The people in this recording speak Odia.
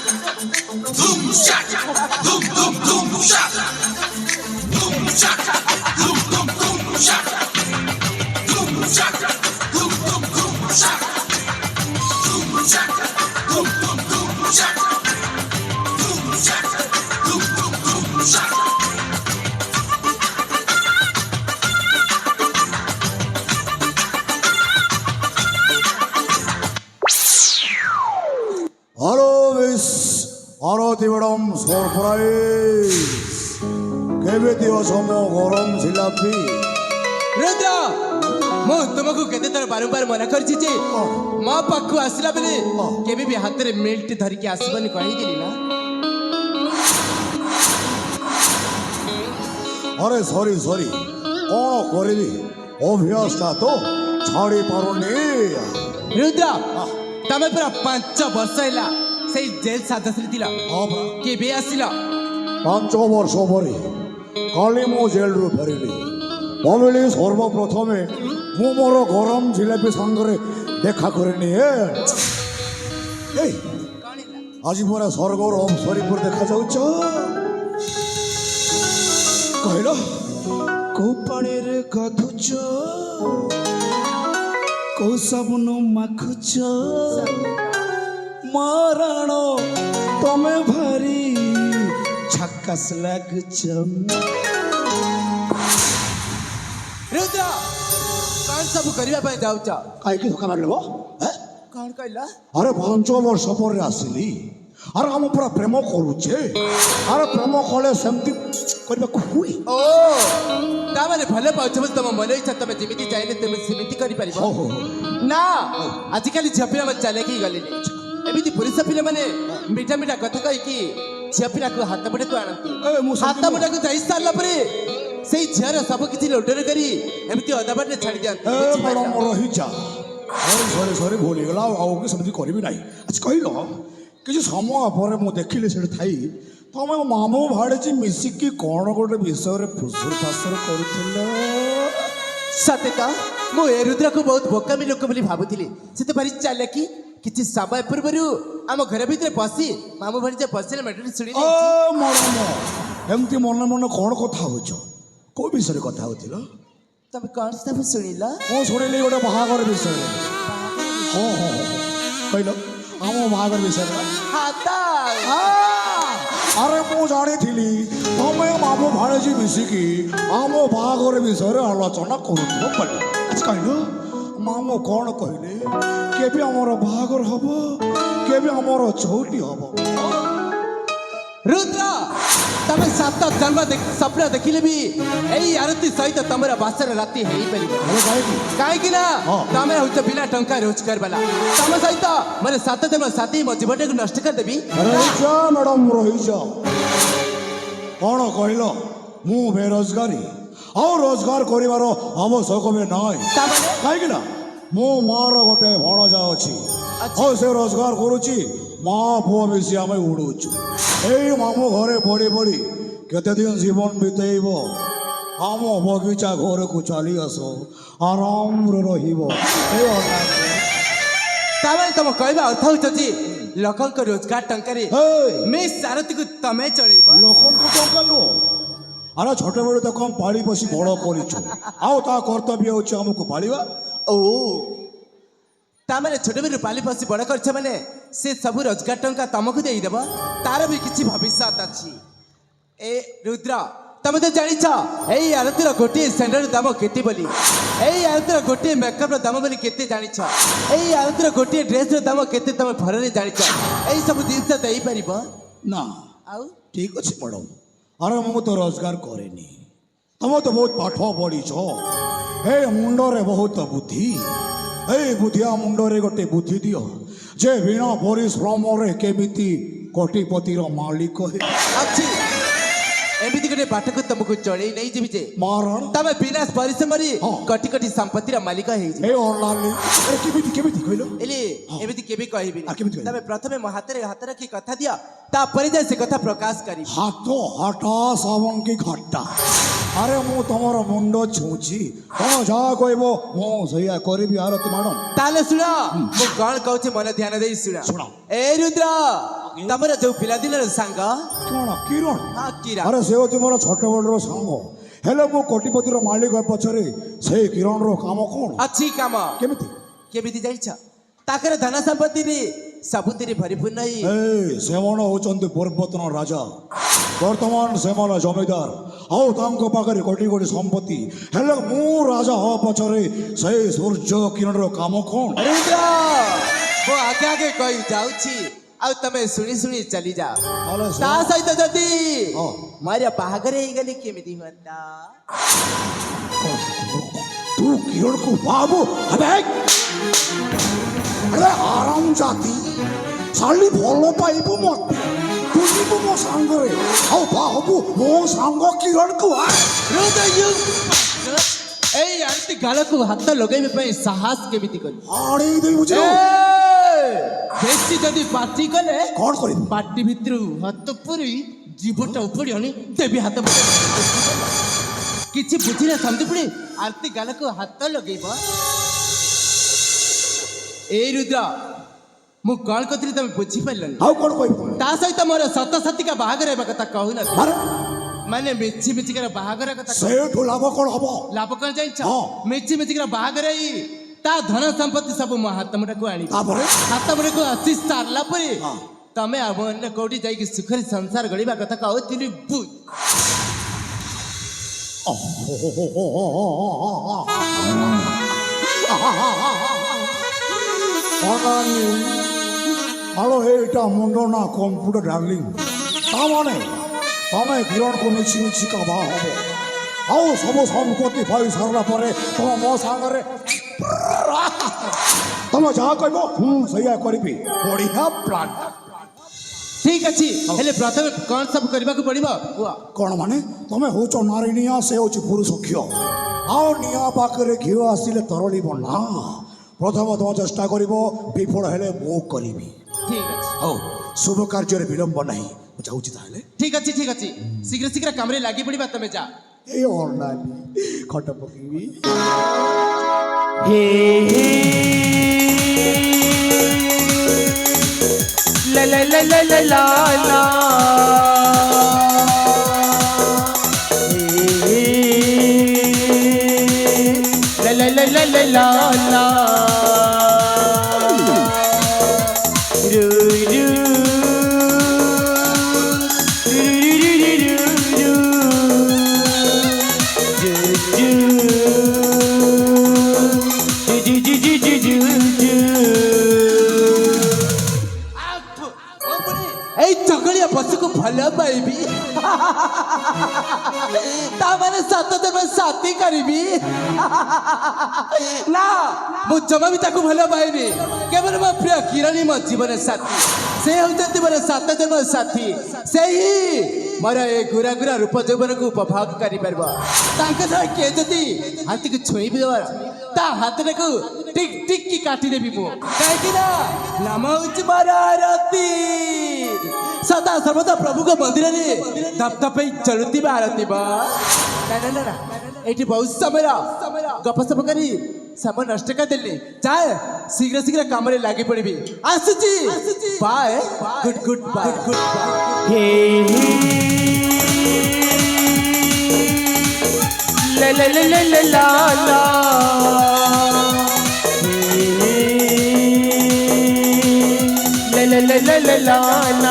Boom shak, boom boom boom shak, boom shak, boom boom boom shak, boom shak, boom boom boom shak, boom shak, boom boom boom shak, boom shak, boom boom boom shak. Hello, Miss Arati Madam Surprise. କେମିତି ଅଛ ମୋ ଗରମ ଜିଲାପି? ରୁଦ୍ର ମୁଁ ତୁମକୁ କେତେ ଥର ବାରମ୍ବାର ମନା କରିଛି ଯେ ମୋ ପାଖକୁ ଆସିଲା ବେଳେ କେବେ ବି ହାତରେ ମିଲ୍ଟ ଧରିକି ଆସିବନି କହିଥିଲି ନା। ଆରେ ସରି କ'ଣ କରିବି ଅଭ୍ୟାସଟା ତ ଛାଡ଼ି ପାରୁନି। ରୁଦ୍ର ତମେ ପୁରା 5 ବର୍ଷ ହେଲା ସେଇ ଜେଲ ସଦସ୍ୟ ଥିଲ, ହଁ ପରା, କେବେ ଆସିଲ? 5 ବର୍ଷ ପରେ କାଲି ମୁଁ ଜେଲରୁ ଫେରିଲି। ଭାବିଲି ସର୍ବପ୍ରଥମେ ମୁଁ ମୋର ଗରମ ଜିଲାପି ସାଙ୍ଗରେ ଦେଖା କରିନିଏ। ଏଇ ଆଜି ପରା ସ୍ୱର୍ଗର ଅପସରୀ ପରି ଦେଖାଯାଉଛ। କହିଲ କୋଉ ପାଣିରେ ଗାଧୁଛ, କୋଉ ସାବୁନ ମାଖୁଛ, ମାରାଣ ତମେ ଭାରି ଝାକାସ ଲାଗୁଛ। ରୁଦ୍ର କଣ ସବୁ କରିବା ପାଇଁ ଯାଉଛ? କାହିଁକି ଧୋକା ମାରିଲ? କଣ କହିଲ? ଆରେ 5 ବର୍ଷ ପରେ ଆସିଲି। ଆରେ ଆମ ପୁରା ପ୍ରେମ କରୁଛେ। ଆରେ ପ୍ରେମ କଲେ ସେମିତି କରିବାକୁ ହୁଏ। ଓ ତାମାନେ ଭଲ ପାଉଛ ବୋଲି ତମ ମନ ଇଚ୍ଛା ତମେ ଯେମିତି ଚାହିଁଲେ ତମେ ସେମିତି କରିପାରିବ ନା। ଆଜିକାଲି ଝିଅ ପିଲାମାନେ ଚାଲିକି ଗଲେନି। ଏମିତି ପୁରୁଷ ପିଲାମାନେ ମିଠା ମିଠା କଥା କହିକି ଝିଅ ପିଲାକୁ ହାତ ମୁଠାକୁ ଆଣନ୍ତି। ହାତ ମୁଠାକୁ ଯାଇ ସାରିଲା ପରେ ସେଇ ଝିଅର ସବୁ କିଛି ଲୋଟର କରି ଏମିତି ଅଦାବାଟରେ ଛାଡ଼ି ଦିଅନ୍ତି। ରହିଯା। ସରି ଭୁଲ ହେଇଗଲା। ଆଉ କି ସେମିତି କରିବି ନାହିଁ। ଆଜି କହିଲ କିଛି ସମୟ ପରେ ମୁଁ ଦେଖିଲି ସେଠି ଥାଇ ତମେ ମାମୁଁ ଭାଣିଜୀ ମିଶିକି କ'ଣ ଗୋଟେ ବିଷୟରେ ଫୁସୁର ଫାସୁର କରୁଥିଲ। ସତେ ତ ମୁଁ ଏ ରୁଦ୍ରକୁ ବହୁତ ବୋକାମି ଲୋକ ବୋଲି ଭାବୁଥିଲି। ସେ ତ ଭାରି ଚାଲାକି। କିଛି ସମୟ ପୂର୍ବରୁ ଆମ ଘର ଭିତରେ ପଶି ମାମୁଁ ଭାଣିଜୀ ପଶିଲେ ମେଟରେ ଶୁଣି ଏମିତି ମନେ ମନେ କ'ଣ କଥା ହଉଛ? କୋଉ ବିଷୟରେ କଥା ହଉଥିଲ? ତମେ କଣ ସବୁ ଶୁଣିଲ? ମୁଁ ଶୁଣିଲି ଗୋଟେ ବାହାଘର ବିଷୟରେ। ହଁ କହିଲ ଆମ ବାହାଘର ବିଷୟରେ। ଆରେ ମୁଁ ଜାଣିଥିଲି ତମେ ମାମୁଁ ଭାଣିଜୀ ମିଶିକି ଆମ ବାହାଘର ବିଷୟରେ ଆଲୋଚନା କରୁଥିବ ବୋଲି। କହିଲ ମାମୁଁ କ'ଣ କହିଲେ? କେବେ ଆମର ବାହାଘର ହବ, କେବେ ଆମର ଚଉଠି ହବ? ରୁଦ୍ର ତମେ 7 ଜନ୍ମ ସ୍ୱପ୍ନ ଦେଖିଲେ ବି ଏଇ ଆରତୀ ସହିତ ତମର ବାସର ରାତି ହେଇପାରିବ। କାହିଁକି ନା ତମେ ହଉଛ ବିନା ଟଙ୍କା ରୋଜଗାର ବାଲା। ତମ ସହିତ ମାନେ 7 ଜନ୍ମ ସାଥି ମୋ ଜୀବନଟାକୁ ନଷ୍ଟ କରିଦେବି। ମ୍ୟାଡ଼ାମ ରହିଯାଅ। କ'ଣ କହିଲ? ମୁଁ ବେରୋଜଗାରୀ ଆଉ ରୋଜଗାର କରିବାର ଆବଶ୍ୟକ ବି ନାହିଁ। କାହିଁକି ନା ମୋ ମାଆର ଗୋଟେ ଭଣଜା ଅଛି ଆଉ ସେ ରୋଜଗାର କରୁଛି। ମା ପୁଅ ମିଶି ଆମେ ଉଡ଼ୁଛୁ। ଏଇ ମାମୁଁ ଘରେ ପଡ଼ି ପଡ଼ି କେତେ ଦିନ ଜୀବନ ବିତେଇବ? ଆମ ବଗିଚା ଘରକୁ ଚାଲି ଆସ, ଆରାମରେ ରହିବ। ତାମାନେ ତମ କହିବା ଅର୍ଥ ହଉଛି ଯେ ଲୋକଙ୍କ ରୋଜଗାର ଟଙ୍କାରେ ମିସ୍ ଆରତୀକୁ ତମେ ଚଳେଇବ। ଲୋକଙ୍କ ଟଙ୍କା ନୁହଁ। ଆରେ ଛୋଟବେଳୁ ତାକୁ ଆମେ ପାଳି ପୋଷି ବଡ଼ କରିଛୁ ଆଉ ତା କର୍ତ୍ତବ୍ୟ ହେଉଛି ଆମକୁ ପାଳିବା। ଓ ତାମାନେ ଛୋଟବେଳୁ ପାଳି ପୋଷି ବଡ଼ କରିଛ ମାନେ ସେ ସବୁ ରୋଜଗାର ଟଙ୍କା ତମକୁ ଦେଇଦେବ। ତାର ବି କିଛି ଭବିଷ୍ୟତ ଅଛି। ଏ ରୁଦ୍ର ତମେ ତ ଜାଣିଛ ଏଇ ଆରତୀର ଗୋଟିଏ ସେଣ୍ଡର ଦାମ କେତେ ବୋଲି? ଏଇ ଆରତୀର ଗୋଟିଏ ମେକଅପ୍ର ଦାମ ବୋଲି କେତେ ଜାଣିଛ? ଏଇ ଆରତୀର ଗୋଟିଏ ଡ୍ରେସ୍ର ଦାମ କେତେ ତମେ ଭରରେ ଜାଣିଛ? ଏଇ ସବୁ ଜିନିଷ ଦେଇପାରିବ ନା? ଆଉ ଠିକ ଅଛି ମ୍ୟାଡ଼ାମ। ଆରେ ମୁଁ ତ ରୋଜଗାର କରେନି। ତମେ ତ ବହୁତ ପାଠ ପଢ଼ିଛ। ଏ ମୁଣ୍ଡରେ ବହୁତ ବୁଦ୍ଧି। ଏଇ ବୁଦ୍ଧିଆ ମୁଣ୍ଡରେ ଗୋଟେ ବୁଦ୍ଧି ଦିଅ ଯେ ବିନା ପରିଶ୍ରମରେ କେମିତି କୋଟିପତିର ମାଲିକ ଅଛି। ଏମିତି ଗୋଟେ ବାଟକୁ ତମକୁ ଚଳେଇ ନେଇଯିବି ଯେ ତମେ ବିନା ପରିଶ୍ରମରେ କୋଟି କୋଟି ସମ୍ପତ୍ତିର ମାଲିକ ହେଇଯିବ। କେମିତି କହିଲ? ଏମିତି କେବେ କହିବିନି। ତମେ ପ୍ରଥମେ ମୋ ହାତରେ ହାତ ରଖି କଥା ଦିଅ, ତାପରେ ଯାଇ ସେ କଥା ପ୍ରକାଶ କରିବି। ହାତ ହଟା ସାବନ କି ଘଟା। ଆରେ ମୁଁ ତମର ମୁଣ୍ଡ ଛୁଁଛି। ତମେ ଯାହା କହିବ ମୁଁ ସେଇଆ କରିବି ଆରତୀ ମ୍ୟାଡ଼ାମ। ତାହେଲେ ଶୁଣ ମୁଁ କଣ କହୁଛି ମନ ଧ୍ୟାନ ଦେଇ ଶୁଣ। ଏ ରୁଦ୍ର ତମର ଯୋଉ ପିଲାଦିନର ସାଙ୍ଗ କ'ଣ କିରଣ ହଁ କିରା ଆରେ ସେ ହେଉଛି ମୋର ଛୋଟବେଳର ସାଙ୍ଗ ହେଲେ ମୁଁ କୋଟିପତିର ମାଲିକ ପଛରେ ସେଇ କିରଣର କାମ କ'ଣ ଅଛି କାମ କେମିତି କେମିତି ଯାଇଛ ତାଙ୍କର ଧନ ସମ୍ପତ୍ତିରେ ସବୁଥିରେ ପରିପୂର୍ଣ୍ଣ ହେଇ ସେମାନେ ହେଉଛନ୍ତି ପୂର୍ବତନ ରାଜା ବର୍ତ୍ତମାନ ସେମାନେ ଜମିଦାର ଆଉ ତାଙ୍କ ପାଖରେ କୋଟି କୋଟି ସମ୍ପତ୍ତି ହେଲେ ମୁଁ ରାଜା ହବା ପଛରେ ସେଇ ସୂର୍ଯ୍ୟ କିରଣର କାମ କ'ଣ ରୁଦ୍ର ମୁଁ ଆଗେ ଆଗେ କହି ଯାଉଛି ଆଉ ତମେ ଶୁଣି ଶୁଣି ଚାଲି ଯାଅ ଆରେ ତା ସହିତ ଯଦି ହଁ। ମୋର ବାହାଘର ହେଇଗଲେ କେମିତି ହୁଅନ୍ତା ତୁ କିରଣକୁ ବାବୁ ଆବେ ଆରେ ଆରାମ ଜାତି ଶାଳି ଭଲ ପାଇବୁ ମତେ ତୁ ଯିବୁ ମୋ ସାଙ୍ଗରେ ଆଉ ବାବୁ ମୋ ସାଙ୍ଗ କିରଣକୁ ଏଇ ଆରତି ଗାଲକୁ ହାତ ଲଗେଇବା ପାଇଁ ସାହସ କେମିତି କଲି ଆଡ଼େଇ ଦେଇ ବୁଝିଲ ବେଶୀ ଯଦି ପାଟି କଲେ କ'ଣ କରିବୁ ପାଟି ଭିତରୁ ହାତ ପୁରି ଜୀବଟା ଉପରି ଆଣି ଦେବି ହାତ କିଛି ବୁଝିଲେ ସମଝି ପୁଣି ଆରତି ଗାଲକୁ ହାତ ଲଗେଇବ ଏଇ ରୁଦ୍ର ମୁଁ କ'ଣ କରିଥିଲି ତମେ ବୁଝିପାରିଲନି ଆଉ କ'ଣ କହିବୁ ତା ସହିତ ମୋର ସତ ସତିକା ବାହାଘର ହେବା କଥା କହୁନଥିଲି ଆରେ ମାନେ ମିଛି ମିଛିକାର ବାହାଘର କଥା ସେଇଠୁ ଲାଭ କ'ଣ ହବ ଲାଭ କ'ଣ ଜାଣିଛ ହଁ। ମିଛି ମିଛିକାର ବାହାଘର ହେଇ ତା ଧନ ସମ୍ପତ୍ତି ସବୁ ମୋ ହାତ ମୁଠାକୁ ଆଣିବ ତାପରେ ହାତ ମୁଠାକୁ ଆସି ସାରିଲା ପରେ ହଁ। ତମେ ଆଉ ଅନ୍ୟ କୋଉଠି ଯାଇକି ସୁଖରେ ସଂସାର ଗଢ଼ିବା କଥା କହୁଥିଲି ବୁଝ ହ୍ୟାଲୋ ଏଇଟା ମୁଣ୍ଡ ନା କମ୍ପ୍ୟୁଟର ଡାର୍ଲିଂ ତାମାନେ ତମେ କିରଣକୁ ମିଛି ମିଛି କାବା ହବ ଆଉ ସବୁ ସମ୍ପତ୍ତି ପାଇ ସାରିଲା ପରେ ତମେ ମୋ ସାଙ୍ଗରେ ତମେ ଯାହା କହିବ ମୁଁ ସେଇଆ କରିବି ବଢ଼ିଆ ପ୍ଲାନ୍ ଠିକ ଅଛି ହେଲେ ପ୍ରଥମେ କ'ଣ ସବୁ କରିବାକୁ ପଡ଼ିବ କୁହ କ'ଣ ମାନେ ତମେ ହଉଛ ନାରୀ ନିଆଁ ସେ ହେଉଛି ପୁରୁଷ କ୍ଷୀର ଆଉ ନିଆଁ ପାଖରେ ଘିଅ ଆସିଲେ ତରଳିବ ନା ପ୍ରଥମ ତମେ ଚେଷ୍ଟା କରିବ ବିଫଳ ହେଲେ ମୁଁ କରିବି ଠିକ ଅଛି ହଉ ଶୁଭ କାର୍ଯ୍ୟରେ ବିଳମ୍ବ ନାହିଁ ମୁଁ ଯାଉଛି ତାହେଲେ ଠିକ ଅଛି ଶୀଘ୍ର ଶୀଘ୍ର କାମରେ ଲାଗି ପଡ଼ିବା ତମେ ଯା ଏଇ ଅନାନି ଖଟ ପକେଇବି La la la la la la la. La la la la la la la. Ru ru. এই চকলিয়া পশুକୁ ଭଲ ପାଇବି ତାମାନେ ସାତ ଜନ୍ମ ସାଥୀ କରିବି ନା ମୁଁ ଜମା ବି ତାକୁ ଭଲ ପାଇବି କେବଳ ମୋ ପ୍ରିୟ କିରଣୀ ମୋ ଜୀବନ ସାଥୀ ସେ ହେଉଛନ୍ତି ମୋର ସାତ ଜନ୍ମ ସାଥୀ ସେହି ମୋର ଏ ଗୁରା ଗୁରା ରୂପ ଯୌବନକୁ ଉପଭୋଗ କରିପାରିବ ତାଙ୍କ ଦ୍ୱାରା କିଏ ଯଦି ହାତୀକୁ ଛୁଇଁବି ତା ହାତଟାକୁ ଟିକ୍ ଟିକ୍ କି କାଟିଦେବି ମୁଁ କାହିଁକି ନା ନାମ ହେଉଛି ମୋର ଆରତୀ ସଦା ସର୍ବଦା ପ୍ରଭୁଙ୍କ ମନ୍ଦିରରେ ଧପ ଧପେଇ ଚଳୁଥିବା ଆରତୀ ବା ନା ଏଇଠି ବହୁତ ସମୟ ଗପସପ କରି ସମୟ ନଷ୍ଟ କରିଦେଲି ଯାଏ ଶୀଘ୍ର ଶୀଘ୍ର କାମରେ ଲାଗି ପଡ଼ିବି ଆସୁଛି bye good good bye La la la la la la la. La la la la la la la.